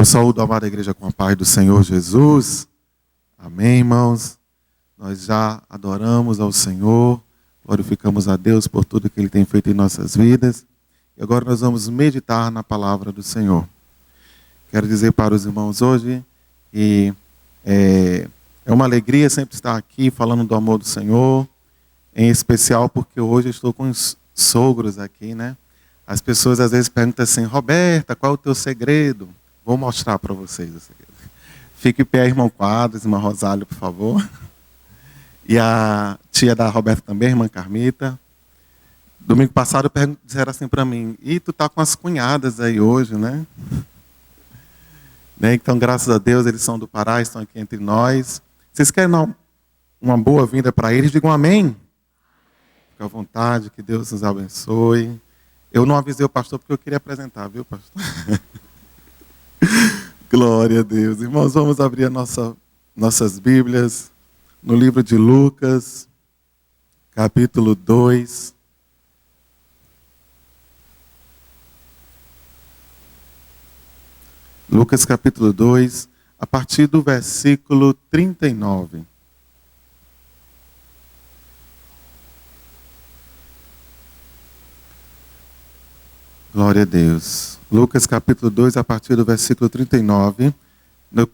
Eu saúdo a amada igreja com a paz do Senhor Jesus. Amém, irmãos? Nós já adoramos ao Senhor, glorificamos a Deus por tudo que Ele tem feito em nossas vidas. E agora nós vamos meditar na palavra do Senhor. Quero dizer para os irmãos hoje que é uma alegria sempre estar aqui falando do amor do Senhor, em especial porque hoje eu estou com os sogros aqui, né? As pessoas às vezes perguntam assim: Roberta, qual é o teu segredo? Vou mostrar para vocês o segredo. Fique em pé, irmão Quadros, irmã Rosália, por favor. E a tia da Roberta também, irmã Carmita. Domingo passado disseram assim para mim: e tu tá com as cunhadas aí hoje, né? Então, graças a Deus, eles são do Pará, estão aqui entre nós. Vocês querem dar uma boa-vinda para eles? Digam amém. Fique à vontade, que Deus nos abençoe. Eu não avisei o pastor porque eu queria apresentar, viu, pastor? Glória a Deus. Irmãos, vamos abrir nossas Bíblias no livro de Lucas, capítulo 2. Lucas, capítulo 2, a partir do versículo 39. Glória a Deus. Lucas capítulo 2, a partir do versículo 39.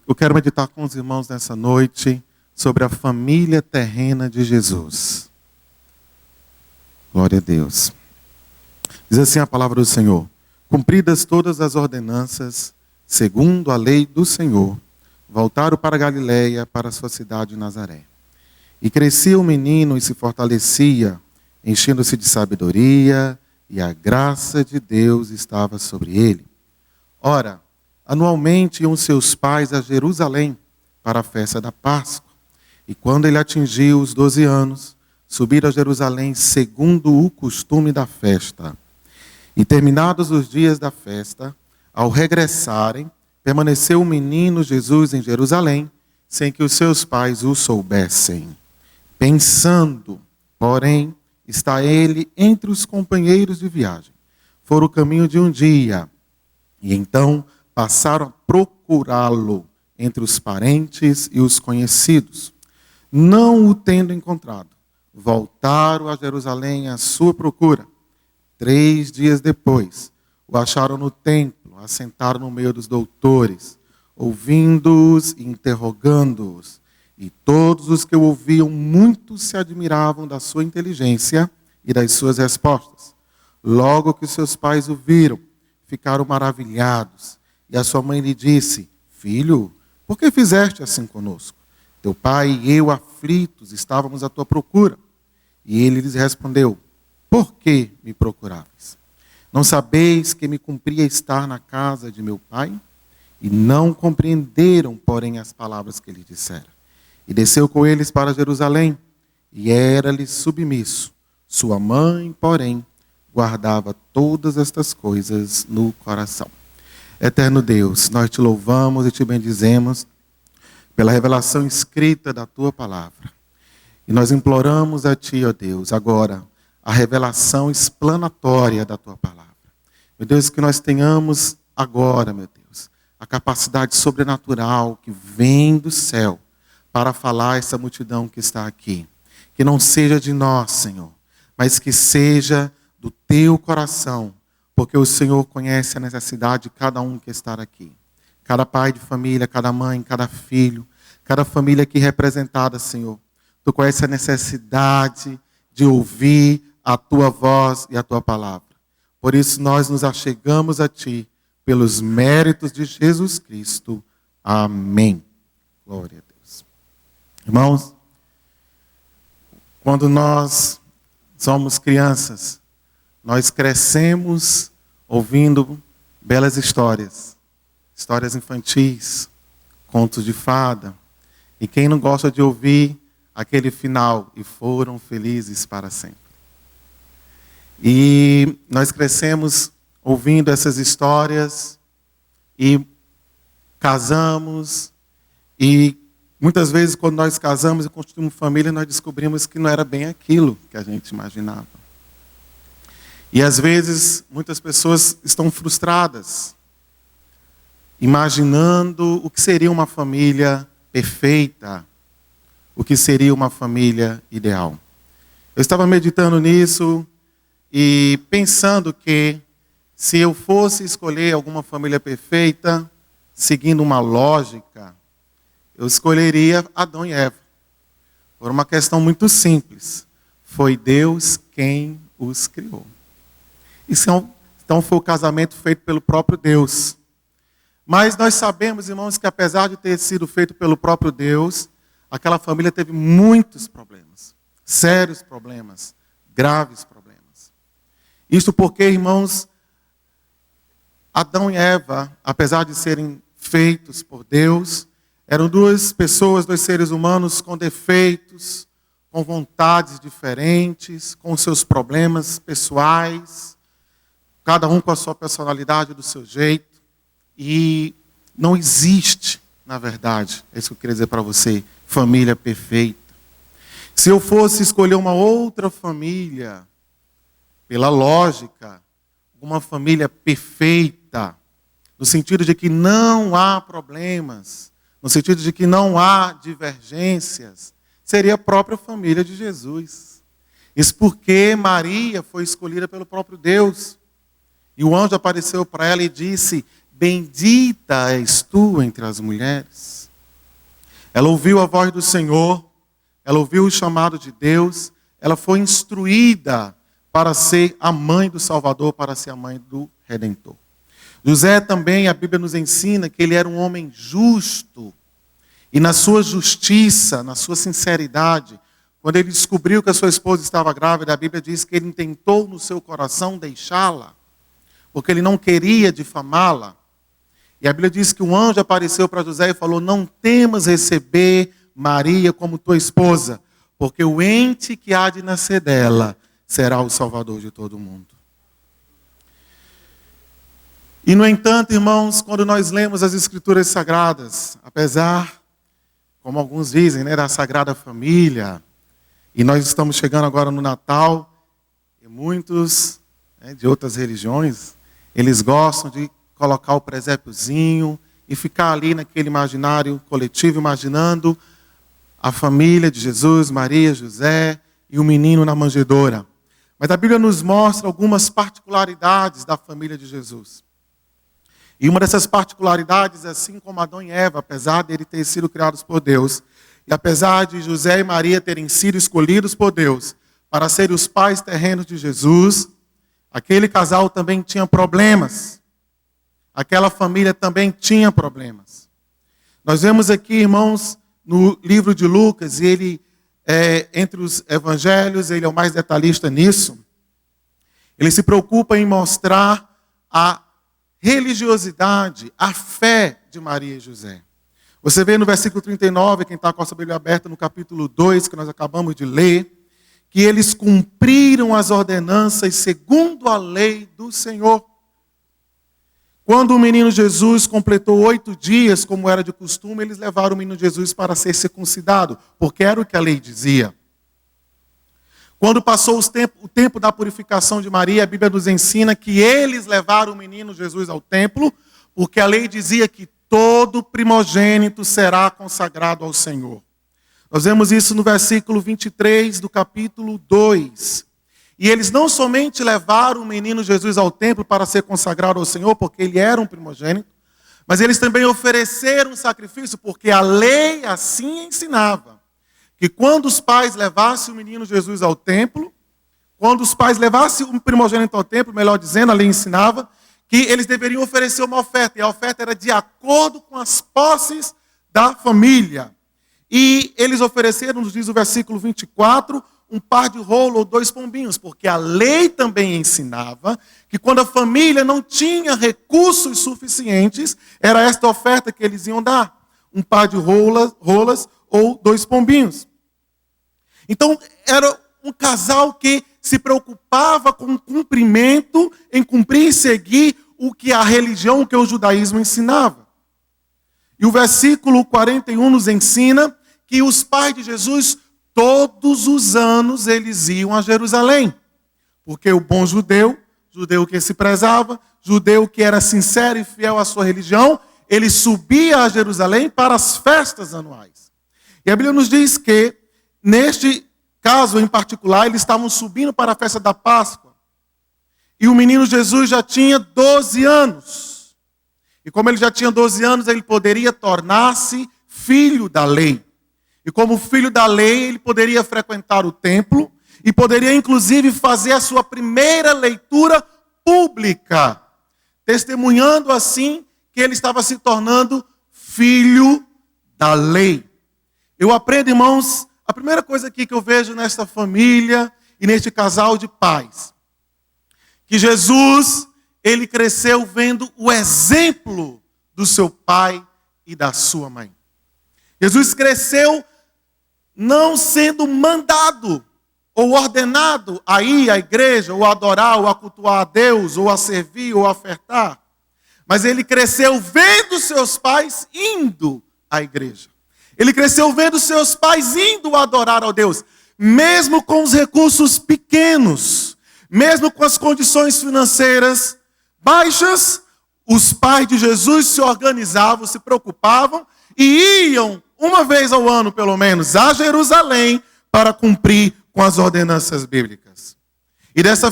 Eu quero meditar com os irmãos nessa noite sobre a família terrena de Jesus. Glória a Deus. Diz assim a palavra do Senhor: cumpridas todas as ordenanças, segundo a lei do Senhor, voltaram para Galiléia, para a sua cidade Nazaré. E crescia o menino e se fortalecia, enchendo-se de sabedoria, e a graça de Deus estava sobre ele. Ora, anualmente iam seus pais a Jerusalém para a festa da Páscoa. E quando ele atingiu os 12 anos, subiram a Jerusalém segundo o costume da festa. E terminados os dias da festa, ao regressarem, permaneceu o menino Jesus em Jerusalém, sem que os seus pais o soubessem. Pensando, porém, está ele entre os companheiros de viagem. Foram o caminho de um dia, e então passaram a procurá-lo entre os parentes e os conhecidos. Não o tendo encontrado, voltaram a Jerusalém à sua procura. 3 dias depois, o acharam no templo, assentaram no meio dos doutores, ouvindo-os e interrogando-os. E todos os que o ouviam, muito se admiravam da sua inteligência e das suas respostas. Logo que seus pais o viram, ficaram maravilhados. E a sua mãe lhe disse: filho, por que fizeste assim conosco? Teu pai e eu, aflitos, estávamos à tua procura. E ele lhes respondeu: por que me procuráveis? Não sabeis que me cumpria estar na casa de meu pai? E não compreenderam, porém, as palavras que lhe dissera. E desceu com eles para Jerusalém, e era-lhe submisso. Sua mãe, porém, guardava todas estas coisas no coração. Eterno Deus, nós te louvamos e te bendizemos pela revelação escrita da tua palavra. E nós imploramos a ti, ó Deus, agora, a revelação explanatória da tua palavra. Meu Deus, que nós tenhamos agora, meu Deus, a capacidade sobrenatural que vem do céu para falar a essa multidão que está aqui. Que não seja de nós, Senhor, mas que seja do teu coração, porque o Senhor conhece a necessidade de cada um que está aqui. Cada pai de família, cada mãe, cada filho, cada família aqui representada, Senhor. Tu conhece a necessidade de ouvir a tua voz e a tua palavra. Por isso nós nos achegamos a ti, pelos méritos de Jesus Cristo. Amém. Glória a Deus. Irmãos, quando nós somos crianças, nós crescemos ouvindo belas histórias, histórias infantis, contos de fada. E quem não gosta de ouvir aquele final, e foram felizes para sempre. E nós crescemos ouvindo essas histórias e casamos e muitas vezes, quando nós casamos e construímos família, nós descobrimos que não era bem aquilo que a gente imaginava. E às vezes, muitas pessoas estão frustradas. imaginando o que seria uma família perfeita, o que seria uma família ideal. Eu estava meditando nisso e pensando que se eu fosse escolher alguma família perfeita, seguindo uma lógica, eu escolheria Adão e Eva. Por uma questão muito simples. Foi Deus quem os criou. Então foi o casamento feito pelo próprio Deus. Mas nós sabemos, irmãos, que apesar de ter sido feito pelo próprio Deus, aquela família teve muitos problemas. Sérios problemas. Graves problemas. Isto porque, irmãos, Adão e Eva, apesar de serem feitos por Deus, eram duas pessoas, dois seres humanos com defeitos, com vontades diferentes, com seus problemas pessoais, cada um com a sua personalidade, do seu jeito. E não existe, na verdade, é isso que eu queria dizer para você, família perfeita. Se eu fosse escolher uma outra família, pela lógica, uma família perfeita, no sentido de que não há problemas, no sentido de que não há divergências, seria a própria família de Jesus. Isso porque Maria foi escolhida pelo próprio Deus. E o anjo apareceu para ela e disse: bendita és tu entre as mulheres. Ela ouviu a voz do Senhor, ela ouviu o chamado de Deus, ela foi instruída para ser a mãe do Salvador, para ser a mãe do Redentor. José também, a Bíblia nos ensina que ele era um homem justo. E na sua justiça, na sua sinceridade, quando ele descobriu que a sua esposa estava grávida, a Bíblia diz que ele intentou no seu coração deixá-la, porque ele não queria difamá-la. E a Bíblia diz que um anjo apareceu para José e falou: não temas receber Maria como tua esposa, porque o ente que há de nascer dela será o Salvador de todo mundo. E, no entanto, irmãos, quando nós lemos as Escrituras Sagradas, apesar, como alguns dizem, da Sagrada Família, e nós estamos chegando agora no Natal, e muitos de outras religiões, eles gostam de colocar o presépiozinho e ficar ali naquele imaginário coletivo, imaginando a família de Jesus, Maria, José e o menino na manjedoura. Mas a Bíblia nos mostra algumas particularidades da família de Jesus. E uma dessas particularidades, assim como Adão e Eva, apesar de eles terem sido criados por Deus, e apesar de José e Maria terem sido escolhidos por Deus para serem os pais terrenos de Jesus, aquele casal também tinha problemas. Aquela família também tinha problemas. Nós vemos aqui, irmãos, no livro de Lucas, e ele, entre os evangelhos, ele é o mais detalhista nisso. Ele se preocupa em mostrar a religiosidade, a fé de Maria e José. Você vê no versículo 39, quem está com a sua Bíblia aberta, no capítulo 2, que nós acabamos de ler, que eles cumpriram as ordenanças segundo a lei do Senhor. Quando o menino Jesus completou 8 dias, como era de costume, eles levaram o menino Jesus para ser circuncidado, porque era o que a lei dizia. Quando passou o tempo da purificação de Maria, a Bíblia nos ensina que eles levaram o menino Jesus ao templo, porque a lei dizia que todo primogênito será consagrado ao Senhor. Nós vemos isso no versículo 23 do capítulo 2. E eles não somente levaram o menino Jesus ao templo para ser consagrado ao Senhor, porque ele era um primogênito, mas eles também ofereceram um sacrifício, porque a lei assim ensinava. Que quando os pais levassem o menino Jesus ao templo, quando os pais levassem o primogênito ao templo, melhor dizendo, a lei ensinava, que eles deveriam oferecer uma oferta, e a oferta era de acordo com as posses da família. E eles ofereceram, nos diz o versículo 24, um par de rolo ou 2 pombinhos, porque a lei também ensinava que quando a família não tinha recursos suficientes, era esta oferta que eles iam dar, um par de rolas ou 2 pombinhos. Então, era um casal que se preocupava com o cumprimento, em cumprir e seguir o que a religião, o que o judaísmo ensinava. E o versículo 41 nos ensina que os pais de Jesus, todos os anos, eles iam a Jerusalém. Porque o bom judeu que se prezava, judeu que era sincero e fiel à sua religião, ele subia a Jerusalém para as festas anuais. E a Bíblia nos diz que, neste caso em particular, eles estavam subindo para a festa da Páscoa. E o menino Jesus já tinha 12 anos. E como ele já tinha 12 anos, ele poderia tornar-se filho da lei. E como filho da lei, ele poderia frequentar o templo e poderia, inclusive, fazer a sua primeira leitura pública, testemunhando assim que ele estava se tornando filho da lei. Eu aprendo, irmãos, a primeira coisa aqui que eu vejo nesta família e neste casal de pais, que Jesus, ele cresceu vendo o exemplo do seu pai e da sua mãe. Jesus cresceu não sendo mandado ou ordenado a ir à igreja, ou a adorar, ou a cultuar a Deus, ou a servir, ou a ofertar. Mas ele cresceu vendo seus pais indo à igreja. Ele cresceu vendo seus pais indo adorar ao Deus, mesmo com os recursos pequenos, mesmo com as condições financeiras baixas, os pais de Jesus se organizavam, se preocupavam e iam, uma vez ao ano pelo menos, a Jerusalém para cumprir com as ordenanças bíblicas. E desta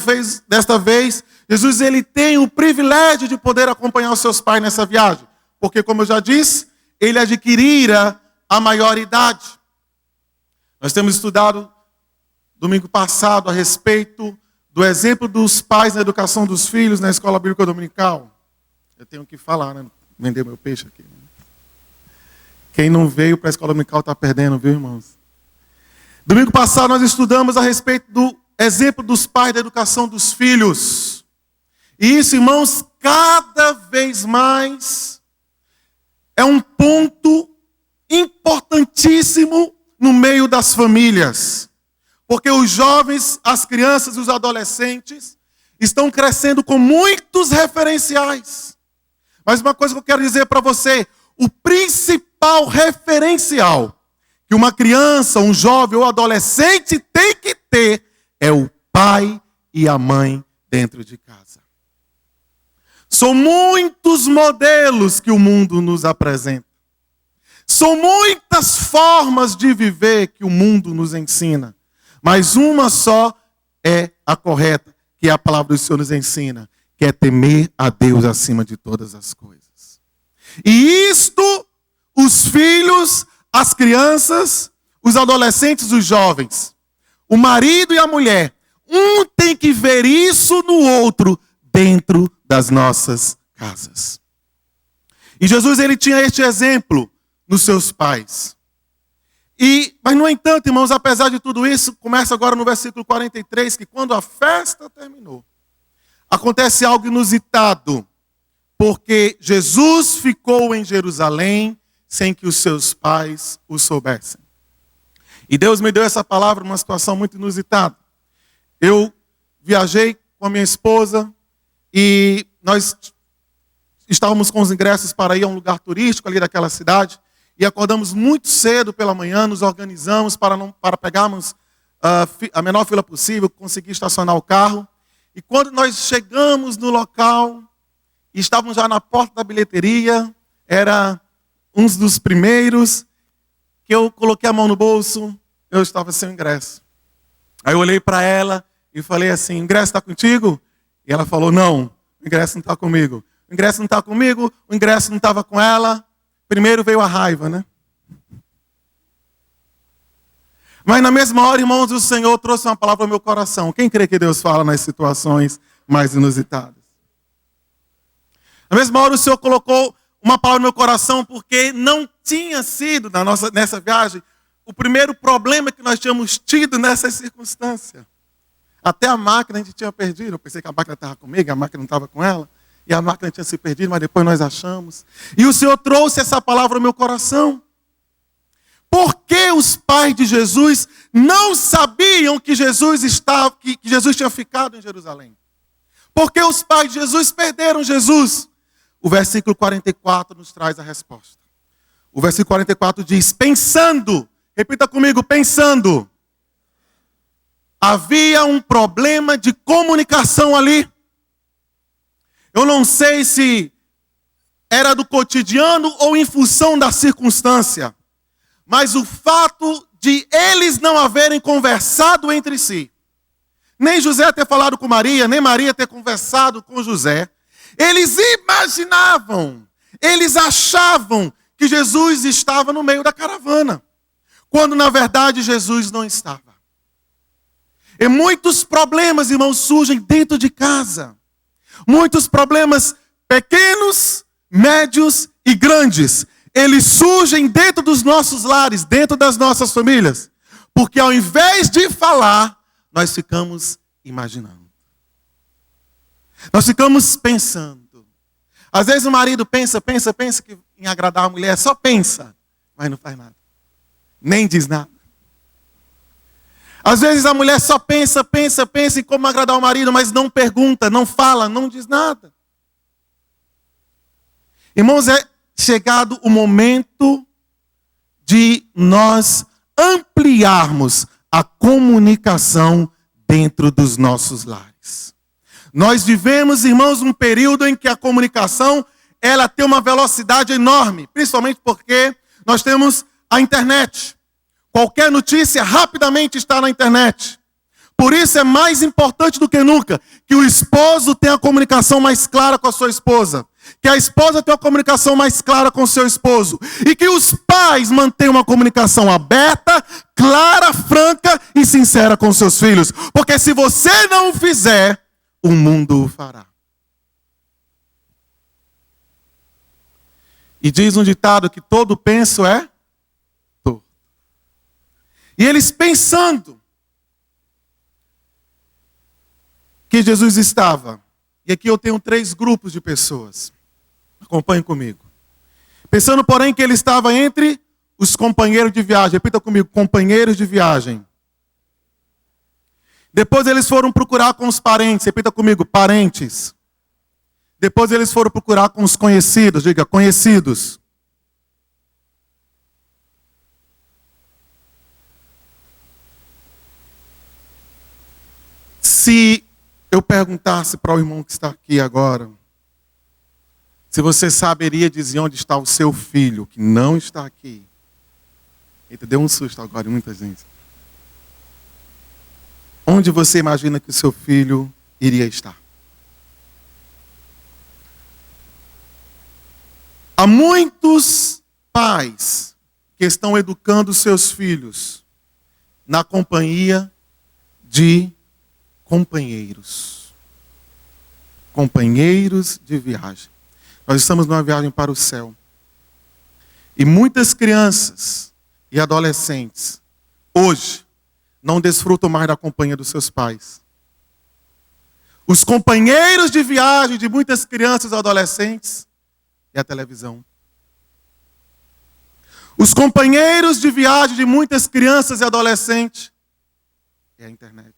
vez, Jesus ele tem o privilégio de poder acompanhar os seus pais nessa viagem. Porque, como eu já disse, ele adquirira a maioridade. Nós temos estudado domingo passado a respeito do exemplo dos pais na educação dos filhos na escola bíblica dominical. Eu tenho que falar, né? Vender meu peixe aqui. Quem não veio para a escola dominical está perdendo, viu, irmãos? Domingo passado nós estudamos a respeito do exemplo dos pais da educação dos filhos. E isso, irmãos, cada vez mais é um ponto importantíssimo no meio das famílias. Porque os jovens, as crianças e os adolescentes estão crescendo com muitos referenciais. Mas uma coisa que eu quero dizer para você, o principal referencial que uma criança, um jovem ou adolescente tem que ter é o pai e a mãe dentro de casa. São muitos modelos que o mundo nos apresenta. São muitas formas de viver que o mundo nos ensina. Mas uma só é a correta, que a palavra do Senhor nos ensina, que é temer a Deus acima de todas as coisas. E isto, os filhos, as crianças, os adolescentes, os jovens, o marido e a mulher, um tem que ver isso no outro dentro das nossas casas. E Jesus ele tinha este exemplo nos seus pais. Mas no entanto, irmãos, apesar de tudo isso, começa agora no versículo 43, que quando a festa terminou, acontece algo inusitado, porque Jesus ficou em Jerusalém sem que os seus pais o soubessem. E Deus me deu essa palavra numa situação muito inusitada. Eu viajei com a minha esposa e nós estávamos com os ingressos para ir a um lugar turístico ali daquela cidade e acordamos muito cedo pela manhã, nos organizamos para pegarmos a menor fila possível, conseguir estacionar o carro. E quando nós chegamos no local, e estávamos já na porta da bilheteria, era um dos primeiros, que eu coloquei a mão no bolso, eu estava sem o ingresso. Aí eu olhei para ela e falei assim, o ingresso está contigo? E ela falou, não, o ingresso não está comigo. O ingresso não está comigo, o ingresso não estava com ela. Primeiro veio a raiva, né? Mas na mesma hora, irmãos, o Senhor trouxe uma palavra ao meu coração. Quem crê que Deus fala nas situações mais inusitadas? Na mesma hora o Senhor colocou uma palavra no meu coração, porque não tinha sido nessa viagem o primeiro problema que nós tínhamos tido nessa circunstância. Até a máquina a gente tinha perdido. Eu pensei que a máquina estava comigo, a máquina não estava com ela. E a máquina tinha se perdido, mas depois nós achamos. E o Senhor trouxe essa palavra ao meu coração. Porque os pais de Jesus não sabiam que Jesus tinha ficado em Jerusalém? Porque os pais de Jesus perderam Jesus? O versículo 44 nos traz a resposta. O versículo 44 diz, pensando, repita comigo, pensando. Havia um problema de comunicação ali. Eu não sei se era do cotidiano ou em função da circunstância, mas o fato de eles não haverem conversado entre si, nem José ter falado com Maria, nem Maria ter conversado com José, eles imaginavam, eles achavam que Jesus estava no meio da caravana, quando na verdade Jesus não estava. E muitos problemas, irmãos, surgem dentro de casa. Muitos problemas pequenos, médios e grandes. Eles surgem dentro dos nossos lares, dentro das nossas famílias. Porque ao invés de falar, nós ficamos imaginando. Nós ficamos pensando. Às vezes o marido pensa que em agradar a mulher, só pensa, mas não faz nada. Nem diz nada. Às vezes a mulher só pensa em como agradar o marido, mas não pergunta, não fala, não diz nada. Irmãos, é chegado o momento de nós ampliarmos a comunicação dentro dos nossos lares. Nós vivemos, irmãos, um período em que a comunicação ela tem uma velocidade enorme, principalmente porque nós temos a internet. Qualquer notícia rapidamente está na internet. Por isso é mais importante do que nunca que o esposo tenha a comunicação mais clara com a sua esposa. Que a esposa tenha a comunicação mais clara com o seu esposo. E que os pais mantenham uma comunicação aberta, clara, franca e sincera com seus filhos. Porque se você não o fizer, o mundo o fará. E diz um ditado que todo penso é torto. E eles pensando que Jesus estava. E aqui eu tenho 3 grupos de pessoas. Acompanhem comigo. Pensando, porém, que ele estava entre os companheiros de viagem. Repita comigo, companheiros de viagem. Depois eles foram procurar com os parentes. Repita comigo, parentes. Depois eles foram procurar com os conhecidos. Diga, conhecidos. Se eu perguntasse para o irmão que está aqui agora, se você saberia dizer onde está o seu filho, que não está aqui. Eita, deu um susto agora em muita gente. Onde você imagina que o seu filho iria estar? Há muitos pais que estão educando seus filhos na companhia de companheiros. Companheiros de viagem. Nós estamos numa viagem para o céu. E muitas crianças e adolescentes, hoje, não desfrutam mais da companhia dos seus pais. Os companheiros de viagem de muitas crianças e adolescentes é a televisão. Os companheiros de viagem de muitas crianças e adolescentes é a internet.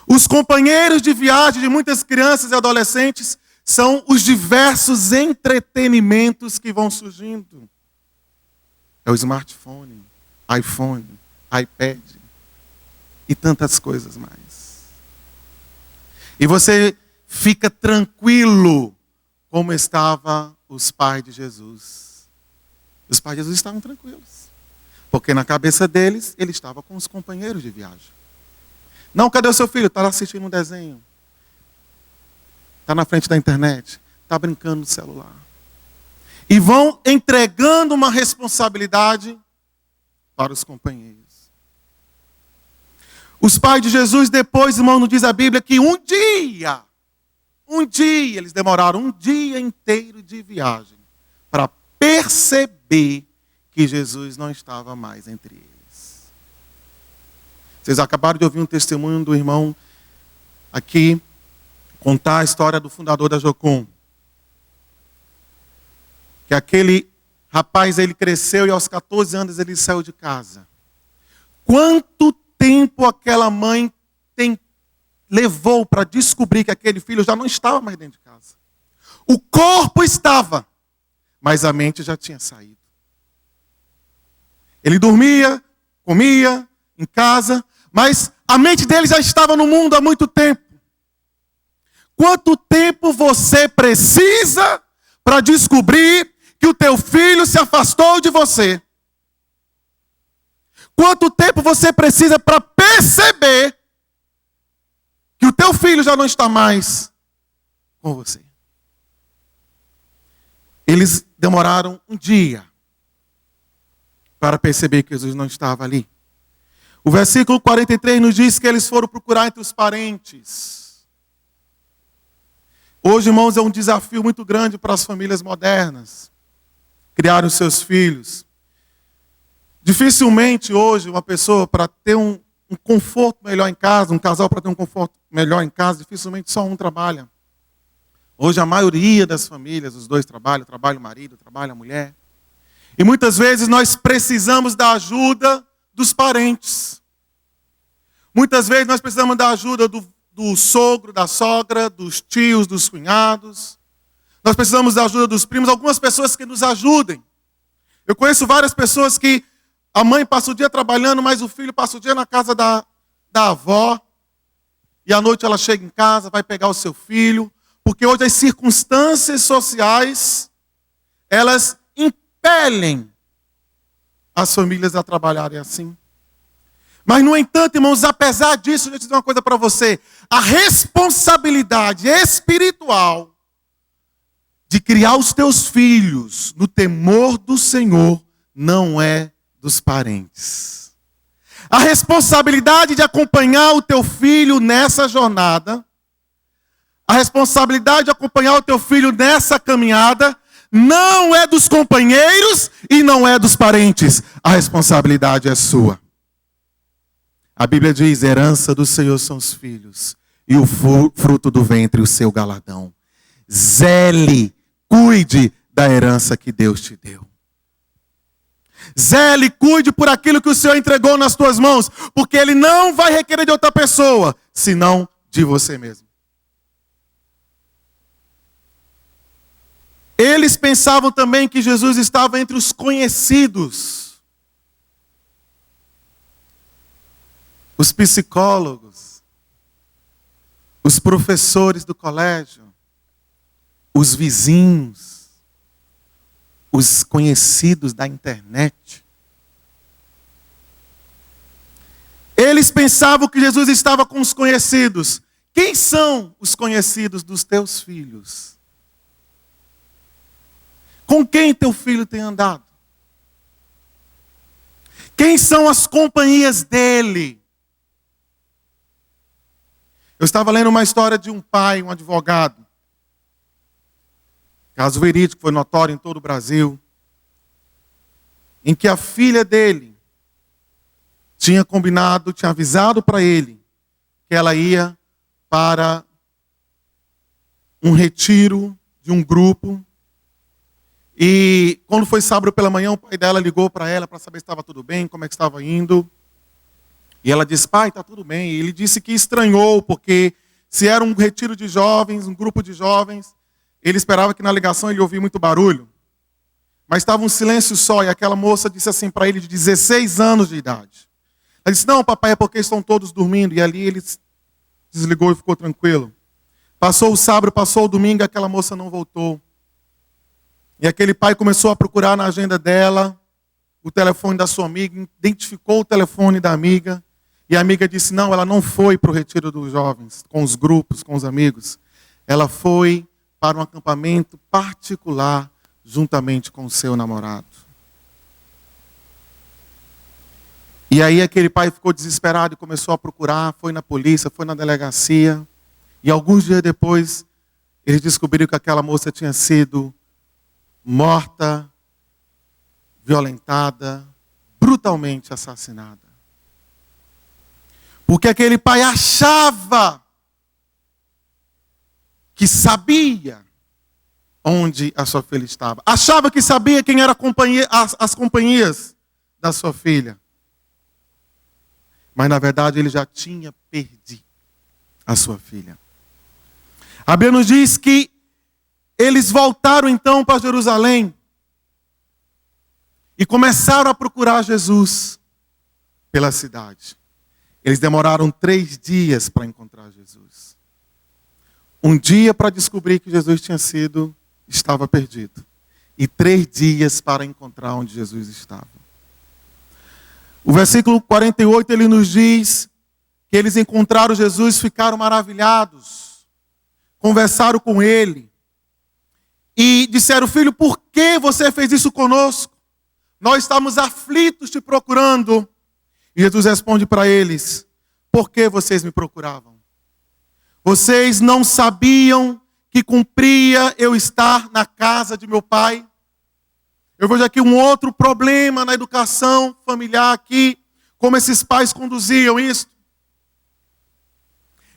Os companheiros de viagem de muitas crianças e adolescentes são os diversos entretenimentos que vão surgindo. É o smartphone, iPhone, iPad e tantas coisas mais. E você fica tranquilo como estavam os pais de Jesus. Os pais de Jesus estavam tranquilos. Porque na cabeça deles, ele estava com os companheiros de viagem. Não, cadê o seu filho? Está lá assistindo um desenho. Está na frente da internet. Está brincando no celular. E vão entregando uma responsabilidade para os companheiros. Os pais de Jesus depois, irmão, nos diz a Bíblia que um dia, eles demoraram um dia inteiro de viagem para perceber que Jesus não estava mais entre eles. Vocês acabaram de ouvir um testemunho do irmão aqui contar a história do fundador da Jocum. Que aquele rapaz, ele cresceu e aos 14 anos ele saiu de casa. Quanto tempo aquela mãe levou para descobrir que aquele filho já não estava mais dentro de casa? O corpo estava, mas a mente já tinha saído. Ele dormia, comia em casa, mas a mente dele já estava no mundo há muito tempo. Quanto tempo você precisa para descobrir que o teu filho se afastou de você? Quanto tempo você precisa para perceber que o teu filho já não está mais com você? Eles demoraram um dia para perceber que Jesus não estava ali. O versículo 43 nos diz que eles foram procurar entre os parentes. Hoje, irmãos, é um desafio muito grande para as famílias modernas criar os seus filhos. Dificilmente hoje uma pessoa para ter um conforto melhor em casa, um casal para ter um conforto melhor em casa, dificilmente só um trabalha. Hoje a maioria das famílias, os dois trabalham, trabalha o marido, trabalha a mulher. E muitas vezes nós precisamos da ajuda dos parentes. Muitas vezes nós precisamos da ajuda do sogro, da sogra, dos tios, dos cunhados. Nós precisamos da ajuda dos primos, algumas pessoas que nos ajudem. Eu conheço várias pessoas que a mãe passa o dia trabalhando, mas o filho passa o dia na casa da avó. E à noite ela chega em casa, vai pegar o seu filho. Porque hoje as circunstâncias sociais, elas impelem as famílias a trabalharem assim. Mas, no entanto, irmãos, apesar disso, deixa eu dizer uma coisa para você. A responsabilidade espiritual de criar os teus filhos no temor do Senhor não é dos parentes. A responsabilidade de acompanhar o teu filho nessa jornada, a responsabilidade de acompanhar o teu filho nessa caminhada, não é dos companheiros e não é dos parentes. A responsabilidade é sua. A Bíblia diz, herança do Senhor são os filhos, e o fruto do ventre, o seu galardão. Zele, cuide da herança que Deus te deu. Zele, cuide por aquilo que o Senhor entregou nas tuas mãos, porque Ele não vai requerer de outra pessoa, senão de você mesmo. Eles pensavam também que Jesus estava entre os conhecidos. Os psicólogos, os professores do colégio, os vizinhos, os conhecidos da internet. Eles pensavam que Jesus estava com os conhecidos. Quem são os conhecidos dos teus filhos? Com quem teu filho tem andado? Quem são as companhias dele? Eu estava lendo uma história de um pai, um advogado. Caso verídico, foi notório em todo o Brasil. Em que a filha dele tinha combinado, tinha avisado para ele que ela ia para um retiro de um grupo. E quando foi sábado pela manhã, o pai dela ligou para ela para saber se estava tudo bem, como é que estava indo. E ela disse, pai, está tudo bem. E ele disse que estranhou, porque se era um retiro de jovens, um grupo de jovens, ele esperava que na ligação ele ouvia muito barulho. Mas estava um silêncio só, e aquela moça disse assim para ele, de 16 anos de idade. Ela disse, não, papai, é porque estão todos dormindo. E ali ele desligou e ficou tranquilo. Passou o sábado, passou o domingo, e aquela moça não voltou. E aquele pai começou a procurar na agenda dela o telefone da sua amiga, identificou o telefone da amiga, e a amiga disse, não, ela não foi para o retiro dos jovens, com os grupos, com os amigos. Ela foi para um acampamento particular, juntamente com o seu namorado. E aí aquele pai ficou desesperado e começou a procurar, foi na polícia, foi na delegacia, e alguns dias depois, eles descobriram que aquela moça tinha sido morta, violentada, brutalmente assassinada. Porque aquele pai achava que sabia onde a sua filha estava. Achava que sabia quem eram as companhias da sua filha. Mas na verdade ele já tinha perdido a sua filha. A Bíblia nos diz que eles voltaram então para Jerusalém e começaram a procurar Jesus pela cidade. Eles demoraram 3 dias para encontrar Jesus. Um dia para descobrir que Jesus tinha sido estava perdido. E 3 dias para encontrar onde Jesus estava. O versículo 48, ele nos diz que eles encontraram Jesus, ficaram maravilhados, conversaram com ele e disseram: filho, por que você fez isso conosco? Nós estamos aflitos te procurando. E Jesus responde para eles: por que vocês me procuravam? Vocês não sabiam que cumpria eu estar na casa de meu pai? Eu vejo aqui um outro problema na educação familiar aqui, como esses pais conduziam isso.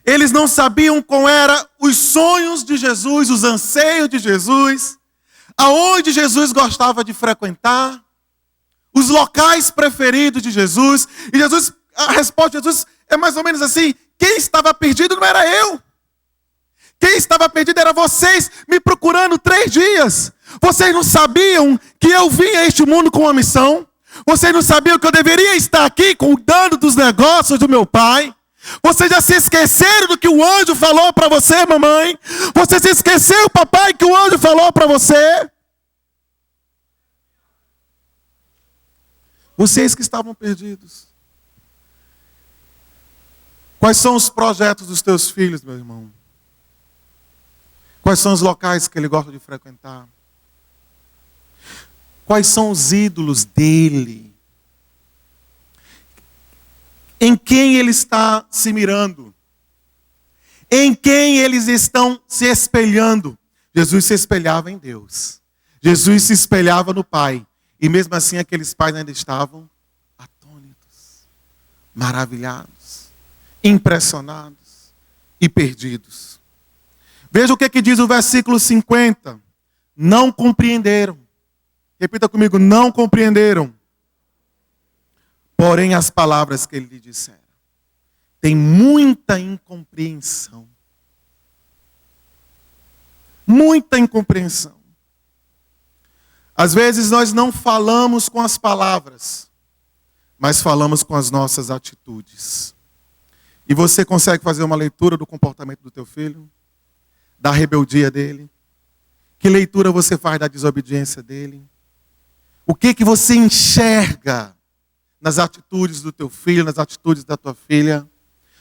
Eles não sabiam qual eram os sonhos de Jesus, os anseios de Jesus, aonde Jesus gostava de frequentar, os locais preferidos de Jesus. E Jesus, a resposta de Jesus é mais ou menos assim: quem estava perdido não era eu. Quem estava perdido era vocês me procurando 3 dias. Vocês não sabiam que eu vim a este mundo com uma missão? Vocês não sabiam que eu deveria estar aqui cuidando dos negócios do meu pai? Vocês já se esqueceram do que o anjo falou para você, mamãe? Você se esqueceu, papai, que o anjo falou para você? Vocês que estavam perdidos. Quais são os projetos dos teus filhos, meu irmão? Quais são os locais que ele gosta de frequentar? Quais são os ídolos dele? Em quem ele está se mirando? Em quem eles estão se espelhando? Jesus se espelhava em Deus. Jesus se espelhava no Pai. E mesmo assim aqueles pais ainda estavam atônitos, maravilhados, impressionados e perdidos. Veja o que diz o versículo 50. Não compreenderam. Repita comigo: não compreenderam. Porém, as palavras que ele lhe dissera. Tem muita incompreensão. Muita incompreensão. Às vezes nós não falamos com as palavras, mas falamos com as nossas atitudes. E você consegue fazer uma leitura do comportamento do teu filho? Da rebeldia dele? Que leitura você faz da desobediência dele? O que você enxerga nas atitudes do teu filho, nas atitudes da tua filha?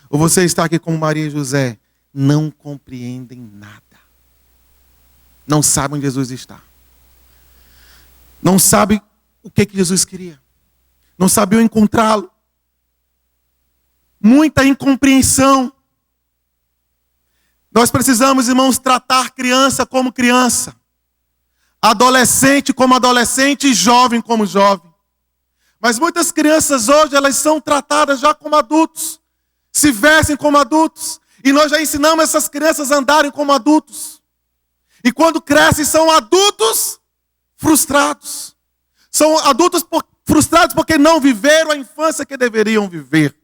Ou você está aqui como Maria e José, não compreendem nada. Não sabem onde Jesus está. Não sabem o que Jesus queria. Não sabiam encontrá-lo. Muita incompreensão. Nós precisamos, irmãos, tratar criança como criança. Adolescente como adolescente e jovem como jovem. Mas muitas crianças hoje, elas são tratadas já como adultos. Se vestem como adultos. E nós já ensinamos essas crianças a andarem como adultos. E quando crescem, são adultos frustrados. São adultos frustrados porque não viveram a infância que deveriam viver.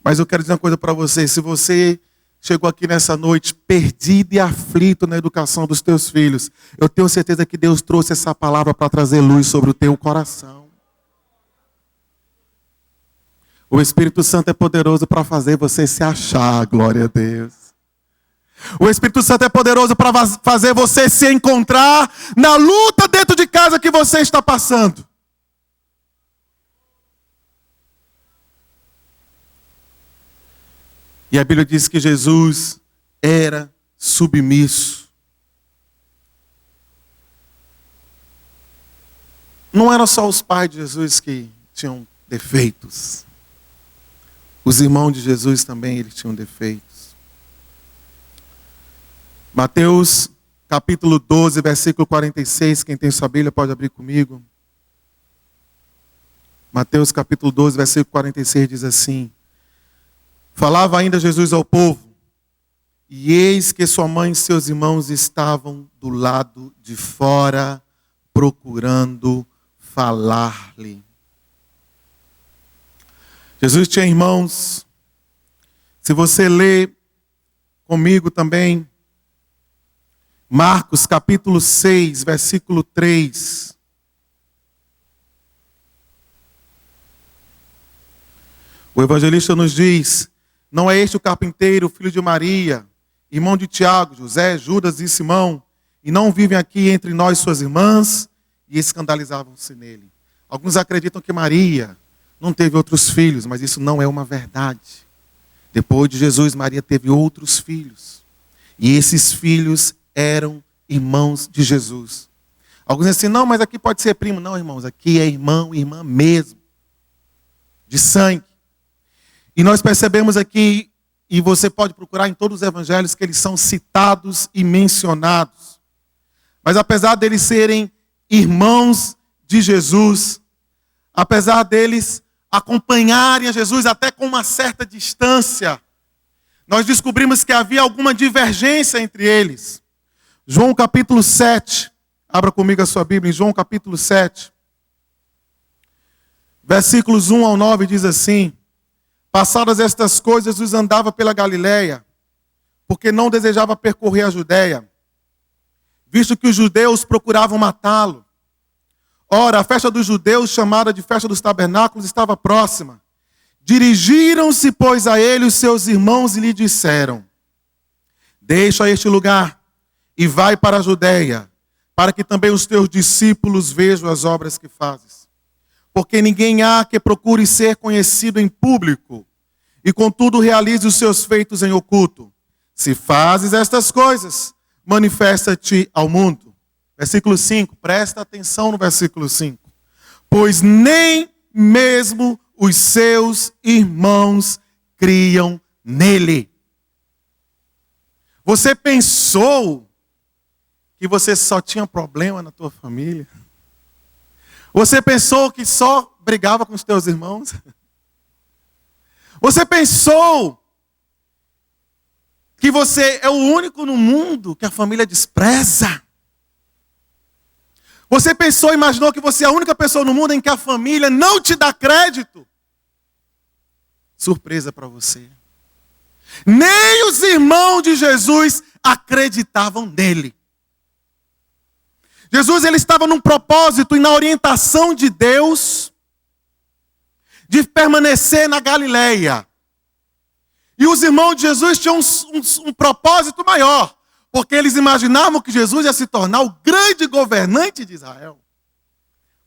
Mas eu quero dizer uma coisa para você. Se você chegou aqui nessa noite perdido e aflito na educação dos teus filhos, eu tenho certeza que Deus trouxe essa palavra para trazer luz sobre o teu coração. O Espírito Santo é poderoso para fazer você se achar, glória a Deus. O Espírito Santo é poderoso para fazer você se encontrar na luta dentro de casa que você está passando. E a Bíblia diz que Jesus era submisso. Não eram só os pais de Jesus que tinham defeitos. Os irmãos de Jesus também eles tinham defeitos. Mateus capítulo 12, versículo 46. Quem tem sua Bíblia pode abrir comigo. Mateus capítulo 12, versículo 46 diz assim: falava ainda Jesus ao povo, e eis que sua mãe e seus irmãos estavam do lado de fora, procurando falar-lhe. Jesus tinha irmãos. Se você ler comigo também, Marcos capítulo 6, versículo 3. O evangelista nos diz: não é este o carpinteiro, filho de Maria, irmão de Tiago, José, Judas e Simão, e não vivem aqui entre nós suas irmãs? E escandalizavam-se nele. Alguns acreditam que Maria não teve outros filhos, mas isso não é uma verdade. Depois de Jesus, Maria teve outros filhos. E esses filhos eram irmãos de Jesus. Alguns dizem assim, não, mas aqui pode ser primo. Não, irmãos, aqui é irmão, irmã mesmo. De sangue. E nós percebemos aqui, e você pode procurar em todos os evangelhos, que eles são citados e mencionados. Mas apesar deles serem irmãos de Jesus, apesar deles acompanharem a Jesus até com uma certa distância, nós descobrimos que havia alguma divergência entre eles. João capítulo 7, abra comigo a sua Bíblia, em João capítulo 7, versículos 1 ao 9, diz assim: passadas estas coisas, Jesus andava pela Galileia, porque não desejava percorrer a Judeia, visto que os judeus procuravam matá-lo. Ora, a festa dos judeus, chamada de festa dos tabernáculos, estava próxima. Dirigiram-se, pois, a ele os seus irmãos e lhe disseram: deixa este lugar e vai para a Judeia, para que também os teus discípulos vejam as obras que fazes. Porque ninguém há que procure ser conhecido em público, e contudo realize os seus feitos em oculto. Se fazes estas coisas, manifesta-te ao mundo. Versículo 5, presta atenção no versículo 5. Pois nem mesmo os seus irmãos criam nele. Você pensou que você só tinha problema na tua família? Você pensou que só brigava com os teus irmãos? Você pensou que você é o único no mundo que a família despreza? Você pensou, imaginou que você é a única pessoa no mundo em que a família não te dá crédito? Surpresa para você. Nem os irmãos de Jesus acreditavam nele. Jesus ele estava num propósito e na orientação de Deus de permanecer na Galileia. E os irmãos de Jesus tinham um propósito maior, porque eles imaginavam que Jesus ia se tornar o grande governante de Israel.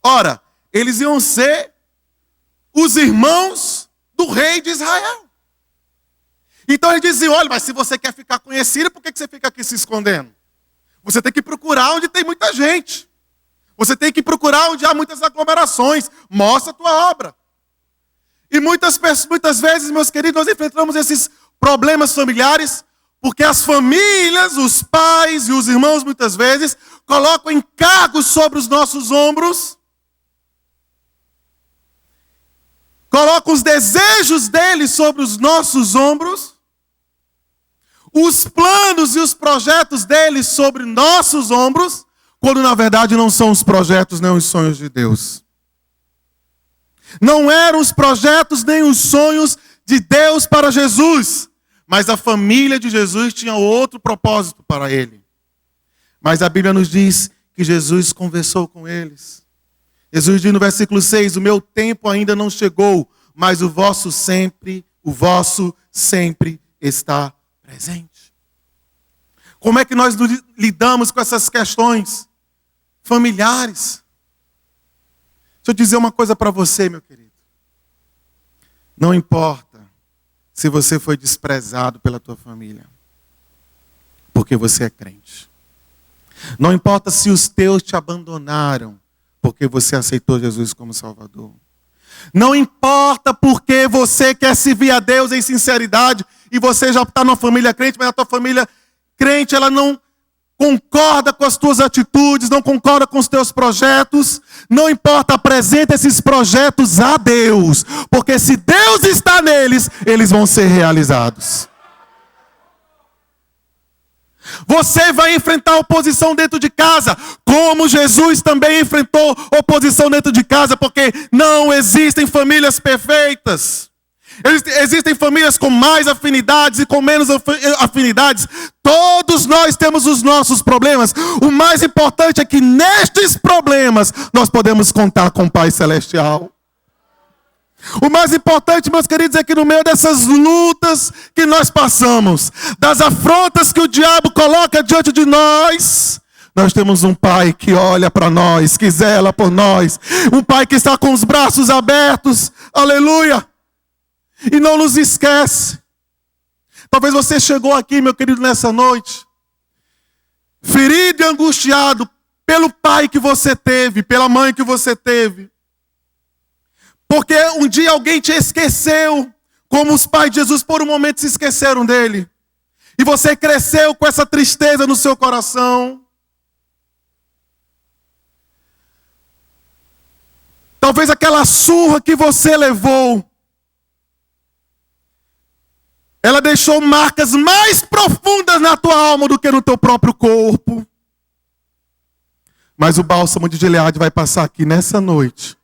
Ora, eles iam ser os irmãos do rei de Israel. Então eles diziam, olha, mas se você quer ficar conhecido, por que você fica aqui se escondendo? Você tem que procurar onde tem muita gente. Você tem que procurar onde há muitas aglomerações. Mostra a tua obra. E muitas vezes, meus queridos, nós enfrentamos esses problemas familiares porque as famílias, os pais e os irmãos, muitas vezes, colocam encargos sobre os nossos ombros, colocam os desejos deles sobre os nossos ombros, os planos e os projetos deles sobre nossos ombros, quando na verdade não são os projetos nem os sonhos de Deus. Não eram os projetos nem os sonhos de Deus para Jesus, mas a família de Jesus tinha outro propósito para ele. Mas a Bíblia nos diz que Jesus conversou com eles. Jesus diz no versículo 6, o meu tempo ainda não chegou, mas o vosso sempre está presente. Como é que nós lidamos com essas questões familiares? Deixa eu dizer uma coisa para você, meu querido. Não importa se você foi desprezado pela tua família, porque você é crente. Não importa se os teus te abandonaram, porque você aceitou Jesus como Salvador. Não importa porque você quer servir a Deus em sinceridade e você já está numa família crente, mas a tua família crente, ela não concorda com as tuas atitudes, não concorda com os teus projetos. Não importa, apresenta esses projetos a Deus, porque se Deus está neles, eles vão ser realizados. Você vai enfrentar oposição dentro de casa, como Jesus também enfrentou oposição dentro de casa, porque não existem famílias perfeitas. Existem famílias com mais afinidades e com menos afinidades. Todos nós temos os nossos problemas. O mais importante é que nestes problemas nós podemos contar com o Pai Celestial. O mais importante, meus queridos, é que no meio dessas lutas que nós passamos, das afrontas que o diabo coloca diante de nós, nós temos um Pai que olha para nós, que zela por nós. Um Pai que está com os braços abertos, aleluia, e não nos esquece. Talvez você chegou aqui, meu querido, nessa noite, ferido e angustiado pelo pai que você teve, pela mãe que você teve. Porque um dia alguém te esqueceu, como os pais de Jesus por um momento se esqueceram dele. E você cresceu com essa tristeza no seu coração. Talvez aquela surra que você levou, ela deixou marcas mais profundas na tua alma do que no teu próprio corpo. Mas o bálsamo de Gileade vai passar aqui nessa noite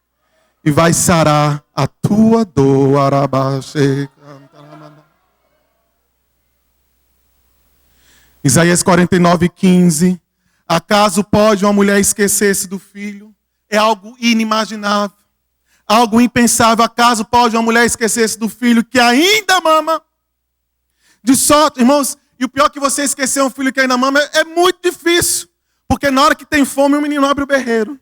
e vai sarar a tua dor. Isaías 49:15. Acaso pode uma mulher esquecer-se do filho? É algo inimaginável, algo impensável. Acaso pode uma mulher esquecer-se do filho que ainda mama? De sorte, irmãos, e o pior é que você esquecer um filho que ainda mama é muito difícil. Porque na hora que tem fome, o menino abre o berreiro.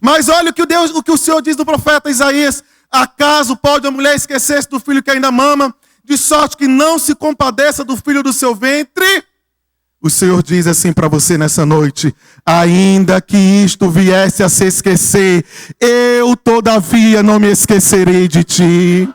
Mas olha o que o Senhor diz do profeta Isaías. Acaso pode uma mulher esquecer-se do filho que ainda mama? De sorte que não se compadeça do filho do seu ventre? O Senhor diz assim para você nessa noite: ainda que isto viesse a se esquecer, eu todavia não me esquecerei de ti.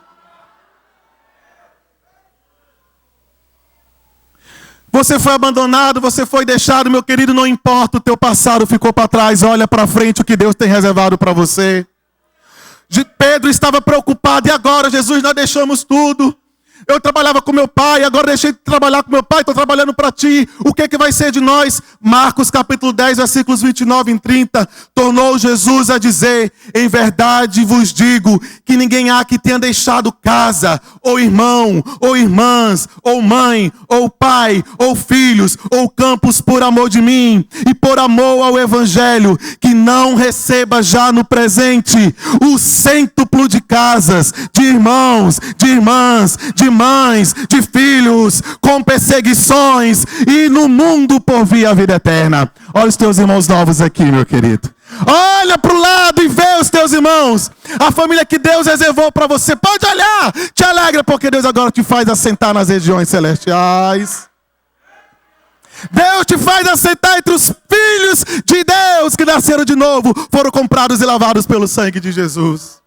Você foi abandonado, você foi deixado, meu querido, não importa, o teu passado ficou para trás, olha para frente o que Deus tem reservado para você. Pedro estava preocupado, e agora, Jesus, nós deixamos tudo. Eu trabalhava com meu pai, agora deixei de trabalhar com meu pai, estou trabalhando para ti. O que vai ser de nós? Marcos capítulo 10, versículos 29 e 30. Tornou Jesus a dizer: em verdade vos digo, que ninguém há que tenha deixado casa, ou irmão, ou irmãs, ou mãe, ou pai, ou filhos, ou campos por amor de mim, e por amor ao evangelho, que não receba já no presente o cêntuplo de casas, de irmãos, de irmãs, de mães, de filhos, com perseguições, e no mundo por vir a vida eterna. Olha os teus irmãos novos aqui, meu querido. Olha para o lado e vê os teus irmãos. A família que Deus reservou para você. Pode olhar, te alegra, porque Deus agora te faz assentar nas regiões celestiais. Deus te faz assentar entre os filhos de Deus que nasceram de novo, foram comprados e lavados pelo sangue de Jesus.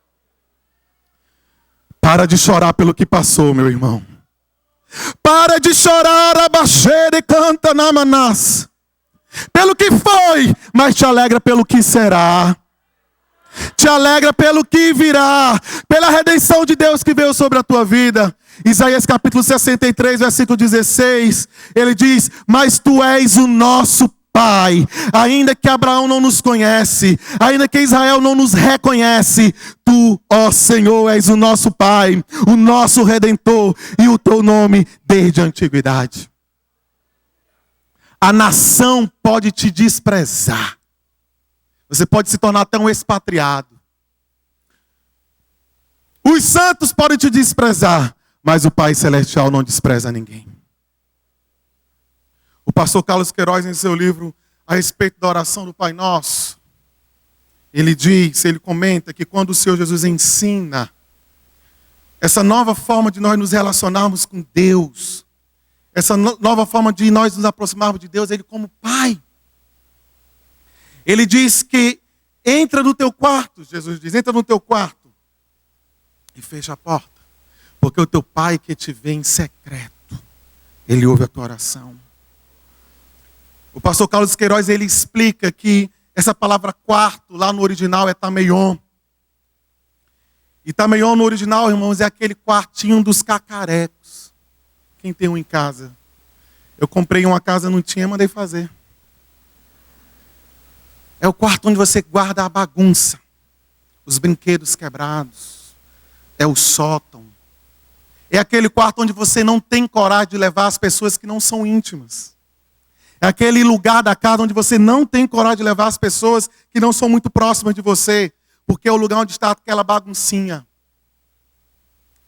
Para de chorar pelo que passou, meu irmão. Para de chorar, abaixeira e canta na manás. Pelo que foi, mas te alegra pelo que será. Te alegra pelo que virá. Pela redenção de Deus que veio sobre a tua vida. Isaías capítulo 63, versículo 16. Ele diz: mas tu és o nosso Pai, ainda que Abraão não nos conhece, ainda que Israel não nos reconhece, tu, ó Senhor, és o nosso Pai, o nosso Redentor, e o teu nome desde a antiguidade. A nação pode te desprezar, você pode se tornar até um expatriado, os santos podem te desprezar, mas o Pai Celestial não despreza ninguém. O pastor Carlos Queiroz, em seu livro a respeito da oração do Pai Nosso, ele comenta que quando o Senhor Jesus ensina essa nova forma de nós nos relacionarmos com Deus, essa nova forma de nós nos aproximarmos de Deus, Ele como Pai. Ele diz que entra no teu quarto, Jesus diz, entra no teu quarto e fecha a porta, porque o teu Pai que te vê em secreto, Ele ouve a tua oração. O pastor Carlos Queiroz, ele explica que essa palavra quarto, lá no original, é tameion. E tameion no original, irmãos, é aquele quartinho dos cacarecos. Quem tem um em casa? Eu comprei uma casa, não tinha, mandei fazer. É o quarto onde você guarda a bagunça, os brinquedos quebrados. É o sótão. É aquele quarto onde você não tem coragem de levar as pessoas que não são íntimas. É aquele lugar da casa onde você não tem coragem de levar as pessoas que não são muito próximas de você, porque é o lugar onde está aquela baguncinha.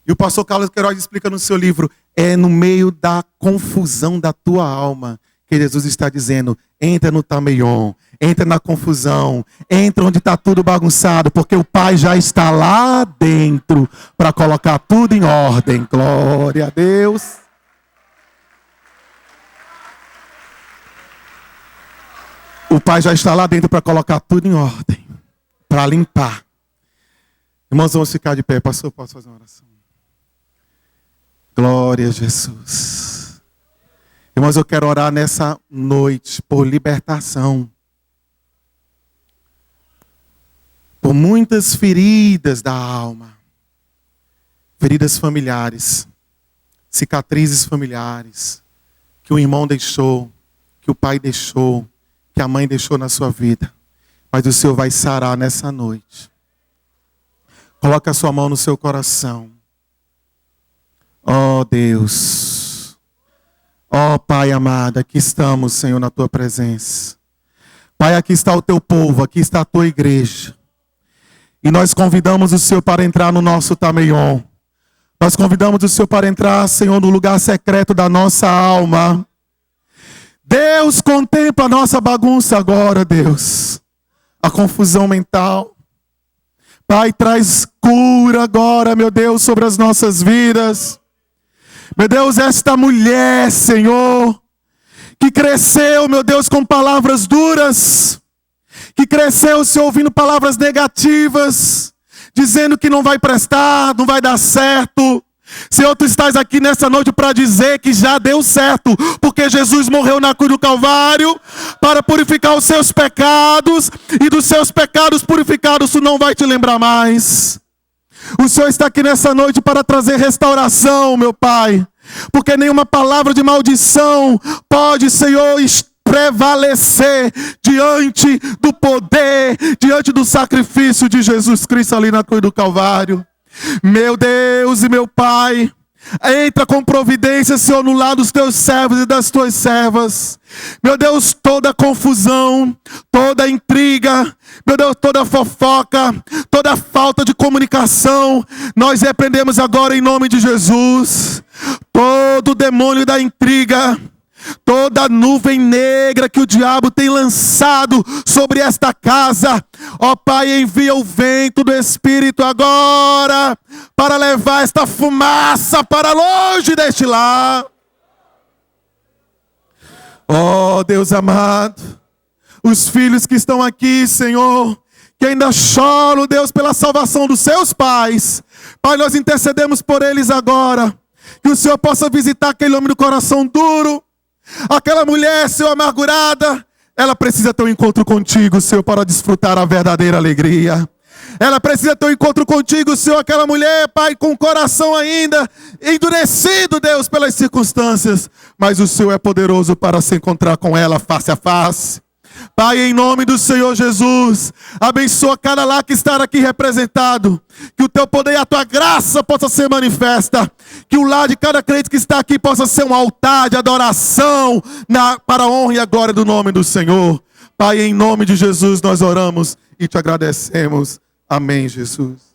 E o pastor Carlos Queiroz explica no seu livro, é no meio da confusão da tua alma que Jesus está dizendo, entra no tameion, entra na confusão, entra onde está tudo bagunçado, porque o Pai já está lá dentro para colocar tudo em ordem. Glória a Deus. O Pai já está lá dentro para colocar tudo em ordem, para limpar. Irmãos, vamos ficar de pé. Pastor, posso fazer uma oração? Glória a Jesus. Irmãos, eu quero orar nessa noite por libertação. Por muitas feridas da alma. Feridas familiares. Cicatrizes familiares. Que o irmão deixou. Que o pai deixou. Que a mãe deixou na sua vida. Mas o Senhor vai sarar nessa noite. Coloque a sua mão no seu coração. Oh Deus. Oh Pai amado, aqui estamos, Senhor, na tua presença. Pai, aqui está o teu povo, aqui está a tua igreja. E nós convidamos o Senhor para entrar no nosso tameion. Nós convidamos o Senhor para entrar, Senhor, no lugar secreto da nossa alma. Deus, contempla a nossa bagunça agora, Deus. A confusão mental. Pai, traz cura agora, meu Deus, sobre as nossas vidas. Meu Deus, esta mulher, Senhor, que cresceu, meu Deus, com palavras duras, que cresceu, Senhor, ouvindo palavras negativas, dizendo que não vai prestar, não vai dar certo. Senhor, tu estás aqui nessa noite para dizer que já deu certo, porque Jesus morreu na cruz do Calvário para purificar os seus pecados, e dos seus pecados purificados tu não vai te lembrar mais. O Senhor está aqui nessa noite para trazer restauração, meu Pai, porque nenhuma palavra de maldição pode, Senhor, prevalecer diante do poder, diante do sacrifício de Jesus Cristo ali na cruz do Calvário. Meu Deus e meu Pai, entra com providência, Senhor, no lado dos teus servos e das tuas servas. Meu Deus, toda confusão, toda intriga, meu Deus, toda fofoca, toda falta de comunicação, nós repreendemos agora em nome de Jesus. Todo demônio da intriga, toda nuvem negra que o diabo tem lançado sobre esta casa, ó Pai, envia o vento do Espírito agora, para levar esta fumaça para longe deste lar. Ó Deus amado, os filhos que estão aqui, Senhor, que ainda choram, Deus, pela salvação dos seus pais, Pai, nós intercedemos por eles agora, que o Senhor possa visitar aquele homem do coração duro, aquela mulher, Senhor, amargurada. Ela precisa ter um encontro contigo, Senhor, para desfrutar a verdadeira alegria. Ela precisa ter um encontro contigo, Senhor, aquela mulher, Pai, com o coração ainda endurecido, Deus, pelas circunstâncias. Mas o Senhor é poderoso para se encontrar com ela face a face. Pai, em nome do Senhor Jesus, abençoa cada lar que está aqui representado. Que o teu poder e a tua graça possa ser manifesta. Que o lar de cada crente que está aqui possa ser um altar de adoração para a honra e a glória do nome do Senhor. Pai, em nome de Jesus nós oramos e te agradecemos. Amém, Jesus.